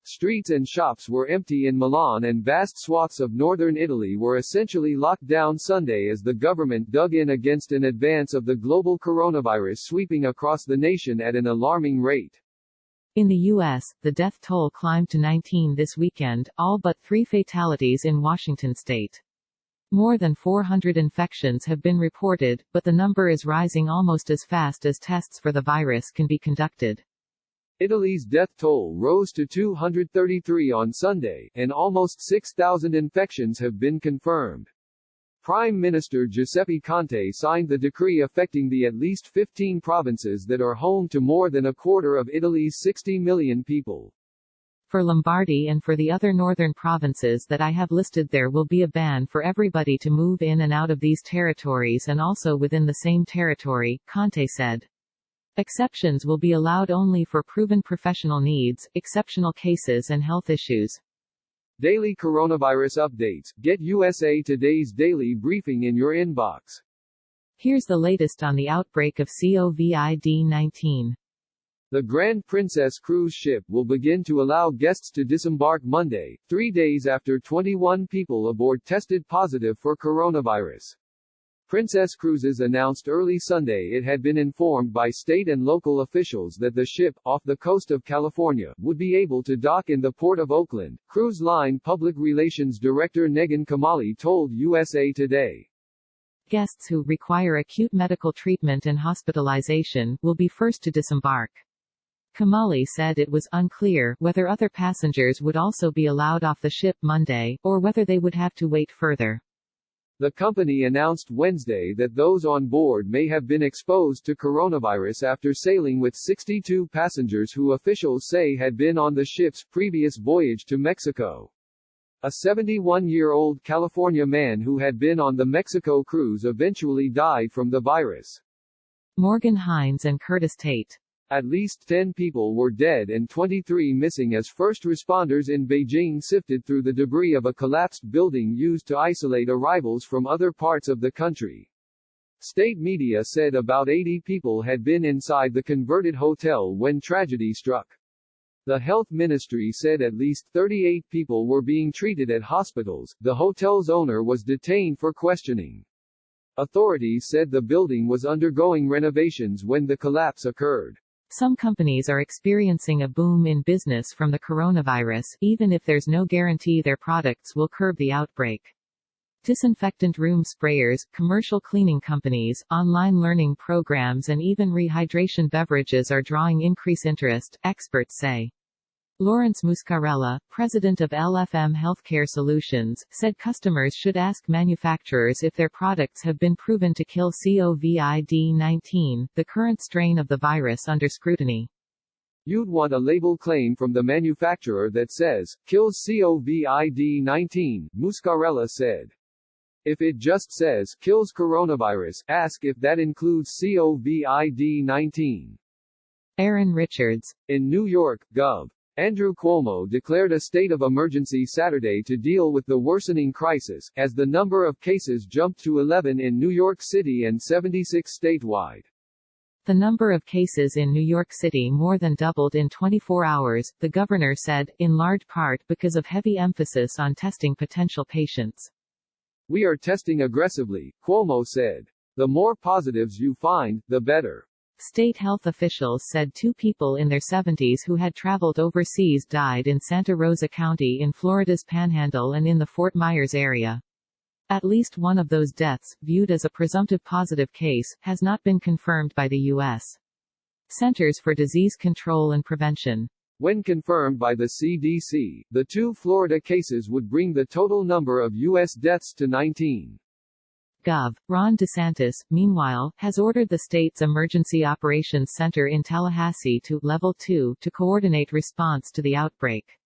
Streets and shops were empty in Milan and vast swaths of northern Italy were essentially locked down Sunday as the government dug in against an advance of the global coronavirus sweeping across the nation at an alarming rate. In the U.S., the death toll climbed to 19 this weekend, all but 3 fatalities in Washington state. More than 400 infections have been reported, but the number is rising almost as fast as tests for the virus can be conducted. Italy's death toll rose to 233 on Sunday, and almost 6,000 infections have been confirmed. Prime Minister Giuseppe Conte signed the decree affecting the at least 15 provinces that are home to more than a quarter of Italy's 60 million people. For Lombardy and for the other northern provinces that I have listed, there will be a ban for everybody to move in and out of these territories and also within the same territory, Conte said. Exceptions will be allowed only for proven professional needs, exceptional cases and health issues. Daily coronavirus updates. Get USA Today's daily briefing in your inbox. Here's the latest on the outbreak of COVID-19. The Grand Princess cruise ship will begin to allow guests to disembark Monday, 3 days after 21 people aboard tested positive for coronavirus. Princess Cruises announced early Sunday it had been informed by state and local officials that the ship, off the coast of California, would be able to dock in the port of Oakland. Cruise Line Public Relations Director Negan Kamali told USA Today. Guests who require acute medical treatment and hospitalization will be first to disembark. Kamali said it was unclear whether other passengers would also be allowed off the ship Monday, or whether they would have to wait further. The company announced Wednesday that those on board may have been exposed to coronavirus after sailing with 62 passengers who officials say had been on the ship's previous voyage to Mexico. A 71-year-old California man who had been on the Mexico cruise eventually died from the virus. Morgan Hines and Curtis Tate. At least 10 people were dead and 23 missing as first responders in Beijing sifted through the debris of a collapsed building used to isolate arrivals from other parts of the country. State media said about 80 people had been inside the converted hotel when tragedy struck. The health ministry said at least 38 people were being treated at hospitals. The hotel's owner was detained for questioning. Authorities said the building was undergoing renovations when the collapse occurred. Some companies are experiencing a boom in business from the coronavirus, even if there's no guarantee their products will curb the outbreak. Disinfectant room sprayers, commercial cleaning companies, online learning programs and even rehydration beverages are drawing increased interest, experts say. Lawrence Muscarella, president of LFM Healthcare Solutions, said customers should ask manufacturers if their products have been proven to kill COVID-19, the current strain of the virus under scrutiny. You'd want a label claim from the manufacturer that says, kills COVID-19, Muscarella said. If it just says, kills coronavirus, ask if that includes COVID-19. Aaron Richards. In New York, Gov. Andrew Cuomo declared a state of emergency Saturday to deal with the worsening crisis, as the number of cases jumped to 11 in New York City and 76 statewide. The number of cases in New York City more than doubled in 24 hours, the governor said, in large part because of heavy emphasis on testing potential patients. We are testing aggressively, Cuomo said. The more positives you find, the better. State health officials said 2 people in their 70s who had traveled overseas died in Santa Rosa County in Florida's Panhandle and in the Fort Myers area. At least one of those deaths, viewed as a presumptive positive case, has not been confirmed by the U.S. Centers for Disease Control and Prevention. When confirmed by the CDC, the 2 Florida cases would bring the total number of U.S. deaths to 19. Gov. Ron DeSantis, meanwhile, has ordered the state's Emergency Operations Center in Tallahassee to Level 2 to coordinate response to the outbreak.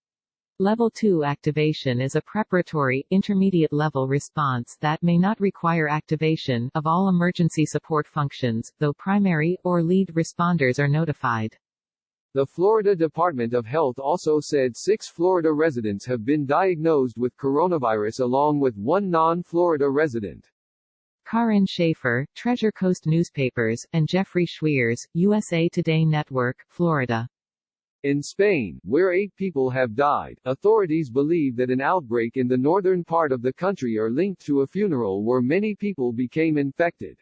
Level 2 activation is a preparatory, intermediate-level response that may not require activation of all emergency support functions, though primary or lead responders are notified. The Florida Department of Health also said 6 Florida residents have been diagnosed with coronavirus along with 1 non-Florida resident. Karin Schaefer, Treasure Coast Newspapers, and Jeffrey Schweers, USA Today Network, Florida. In Spain, where 8 people have died, authorities believe that an outbreak in the northern part of the country are linked to a funeral where many people became infected.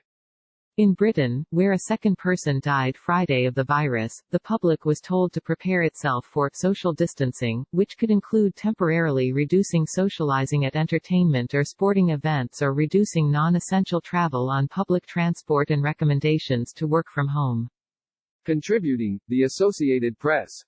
In Britain, where a second person died Friday of the virus, the public was told to prepare itself for social distancing, which could include temporarily reducing socializing at entertainment or sporting events or reducing non-essential travel on public transport and recommendations to work from home. Contributing, The Associated Press.